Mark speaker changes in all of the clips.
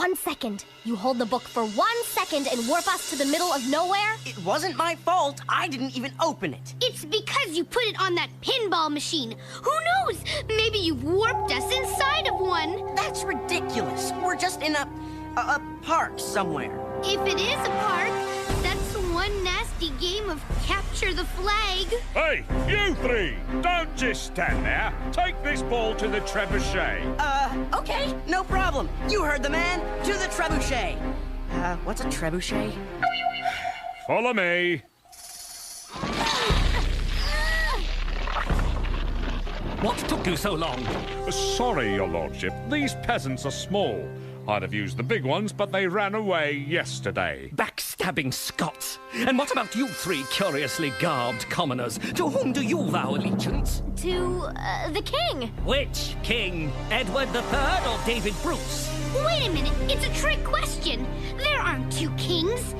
Speaker 1: 1 second. You hold the book for 1 second and warp us to the middle of nowhere?
Speaker 2: It wasn't my fault. I didn't even open it.
Speaker 3: It's because you put it on that pinball machine. Who knows? Maybe you've warped us inside of one.
Speaker 2: That's ridiculous. We're just in a park somewhere.
Speaker 3: If it is a park, that's one nasty game of capture the flag.
Speaker 4: Hey, you three! Don't just stand there. Take this ball to the trebuchet.
Speaker 2: Okay, no problem. You heard the man. To the trebuchet. What's a trebuchet?
Speaker 4: Follow me.
Speaker 5: What took you so long?
Speaker 4: Sorry, your lordship. These peasants are small. I'd have used the big ones, but they ran away yesterday.
Speaker 5: Backstabbing Scots. And what about you three curiously garbed commoners? To whom do you vow allegiance?
Speaker 1: To, the king.
Speaker 5: Which king? Edward III or David Bruce?
Speaker 3: Wait a minute, it's a trick question. There aren't two kings,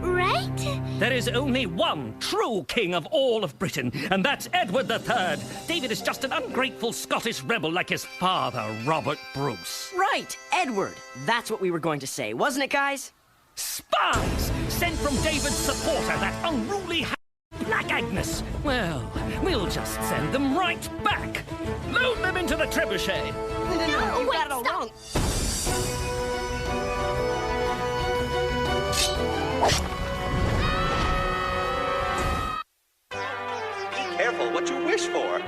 Speaker 3: right?
Speaker 5: There is only one true king of all of Britain, and that's Edward III. David is just an ungrateful Scottish rebel like his father, Robert Bruce.
Speaker 2: Right, Edward. That's what we were going to say, wasn't it, guys?
Speaker 5: Spies! Sent from David's supporter, that unruly Black Agnes. Well, we'll just send them right back. Load them into the trebuchet.
Speaker 2: No, you
Speaker 1: wait,
Speaker 2: got it all
Speaker 1: stop.
Speaker 2: wrong.
Speaker 6: Be careful what you wish for.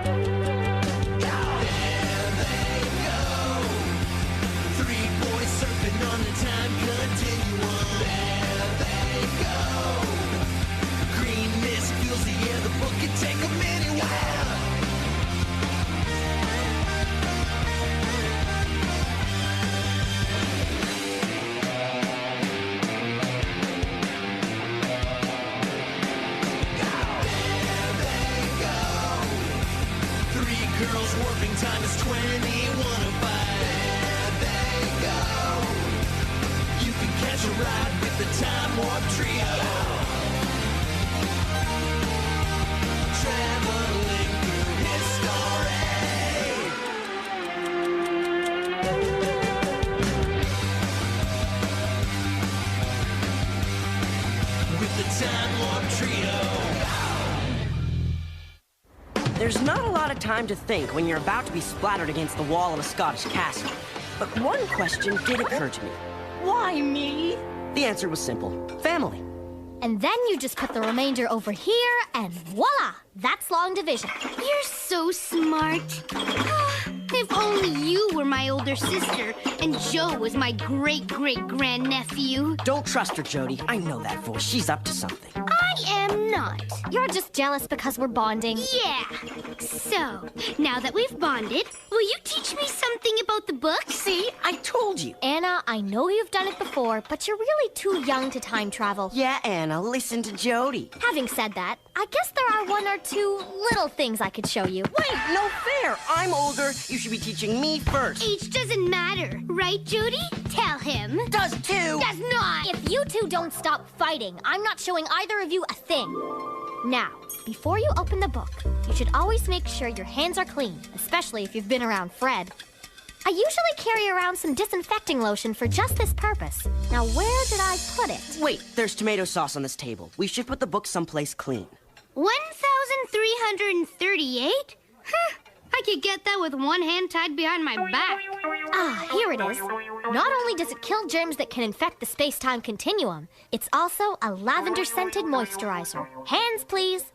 Speaker 7: Girls warping time is 2105. There they go. You can catch a ride with the Time Warp Trio. Traveling through history. With the Time Warp Trio.
Speaker 2: There's not a lot of time to think when you're about to be splattered against the wall of a Scottish castle. But one question did occur to me. Why me? The answer was simple. Family.
Speaker 1: And then you just put the remainder over here, and voila! That's long division.
Speaker 3: You're so smart. If only you were my older sister and Joe was my great-great-grandnephew.
Speaker 2: Don't trust her, Jody. I know that voice. She's up to something.
Speaker 3: I am not.
Speaker 1: You're just jealous because we're bonding.
Speaker 3: Yeah. So, now that we've bonded, will you teach me something about the book?
Speaker 2: See, I told you.
Speaker 1: Anna, I know you've done it before, but you're really too young to time travel.
Speaker 2: Yeah, Anna, listen to Jody.
Speaker 1: Having said that, I guess there are one or two little things I could show you.
Speaker 2: Wait, no fair. I'm older. You should be teaching me first.
Speaker 3: Age doesn't matter, right, Jody? Tell him.
Speaker 2: Does too.
Speaker 3: Does not.
Speaker 1: If you two don't stop fighting, I'm not showing either of you a thing. Now, before you open the book, you should always make sure your hands are clean, especially if you've been around Fred. I usually carry around some disinfecting lotion for just this purpose. Now, where did I put it?
Speaker 2: Wait, there's tomato sauce on this table. We should put the book someplace clean.
Speaker 3: 1,338? Huh. I could get that with one hand tied behind my back.
Speaker 1: Ah, here it is. Not only does it kill germs that can infect the space-time continuum, it's also a lavender-scented moisturizer. Hands, please.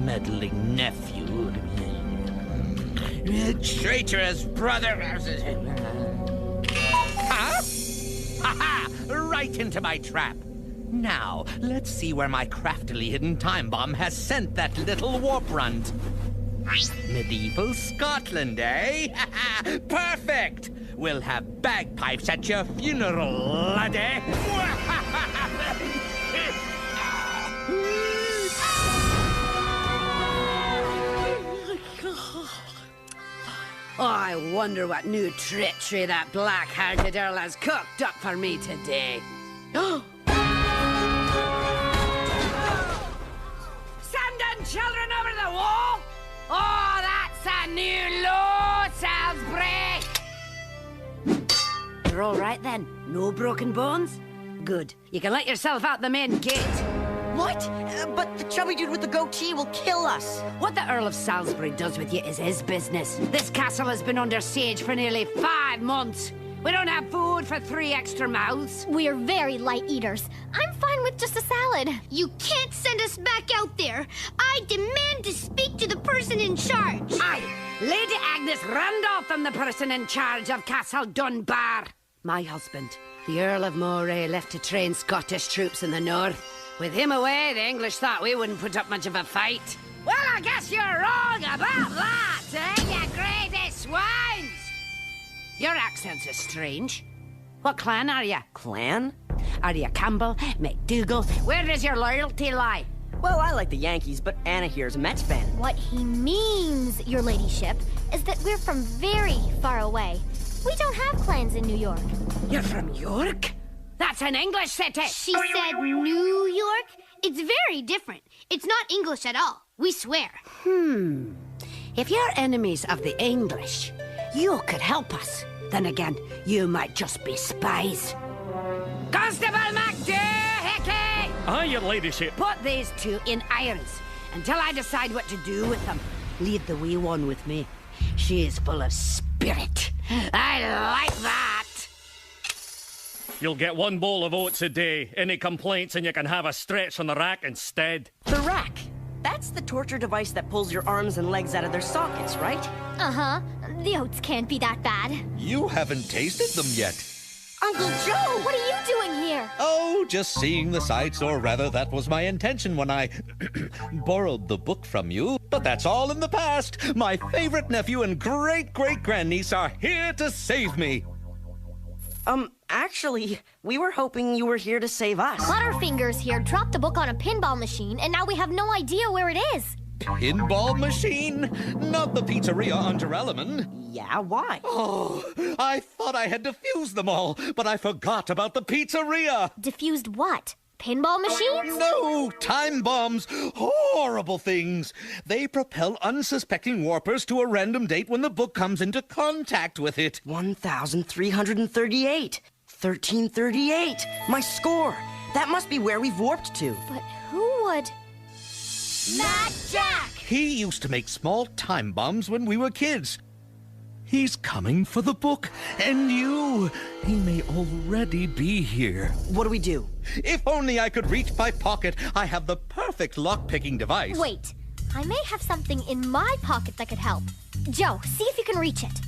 Speaker 5: Meddling nephew.
Speaker 6: Traitorous brother. Huh? Ha-ha! Right into my trap. Now, let's see where my craftily hidden time bomb has sent that little warp runt. Medieval Scotland, eh? Perfect! We'll have bagpipes at your funeral, laddie.
Speaker 8: I wonder what new treachery that black-hearted Earl has cooked up for me today. Sending children over the wall? You're all right then? No broken bones? Good. You can let yourself out the main gate.
Speaker 2: What? But the chubby dude with the goatee will kill us.
Speaker 8: What the Earl of Salisbury does with you is his business. This castle has been under siege for nearly 5 months. We don't have food for 3 extra mouths.
Speaker 1: We're very light eaters. I'm fine with just a salad.
Speaker 3: You can't send us back out there. I demand to speak to the person in charge.
Speaker 8: Aye, Lady Agnes Randolph, I'm the person in charge of Castle Dunbar. My husband, the Earl of Moray, left to train Scottish troops in the north. With him away, the English thought we wouldn't put up much of a fight. Well, I guess you're wrong about that, eh, you greedy swines? Your accents are strange. What clan are you?
Speaker 2: Clan?
Speaker 8: Are you Campbell, McDougal? Where does your loyalty lie?
Speaker 2: Well, I like the Yankees, but Anna here's a Mets fan.
Speaker 1: What he means, your ladyship, is that we're from very far away. We don't have clans in New York.
Speaker 8: You're from York? That's an English city.
Speaker 3: She said New York? It's very different. It's not English at all. We swear.
Speaker 8: If you're enemies of the English, you could help us. Then again, you might just be spies. Constable McDoohickey!
Speaker 5: Aye, your ladyship.
Speaker 8: Put these 2 in irons until I decide what to do with them. Leave the wee one with me. She is full of spirit. I like that.
Speaker 5: You'll get 1 bowl of oats a day. Any complaints and you can have a stretch on the rack instead.
Speaker 2: The rack. That's the torture device that pulls your arms and legs out of their sockets, right?
Speaker 1: Uh-huh. The oats can't be that bad.
Speaker 9: You haven't tasted them yet.
Speaker 1: Uncle Joe! What are you doing here?
Speaker 9: Oh, just seeing the sights, or rather, that was my intention when I borrowed the book from you. But that's all in the past. My favorite nephew and great-great-grandniece are here to save me.
Speaker 2: Actually, we were hoping you were here to save us.
Speaker 1: Butterfingers here dropped the book on a pinball machine, and now we have no idea where it is.
Speaker 9: Pinball machine? Not the pizzeria on Terrelliman.
Speaker 2: Yeah, why?
Speaker 9: Oh, I thought I had defused them all, but I forgot about the pizzeria.
Speaker 1: Diffused what? Pinball machines?
Speaker 9: No, time bombs. Horrible things. They propel unsuspecting warpers to a random date when the book comes into contact with it.
Speaker 2: 1,338. 1338. My score. That must be where we've warped to.
Speaker 1: But who would...
Speaker 3: Mad Jack!
Speaker 9: He used to make small time bombs when we were kids. He's coming for the book, and you. He may already be here.
Speaker 2: What do we do?
Speaker 9: If only I could reach my pocket. I have the perfect lock-picking device.
Speaker 1: Wait. I may have something in my pocket that could help. Joe, see if you can reach it.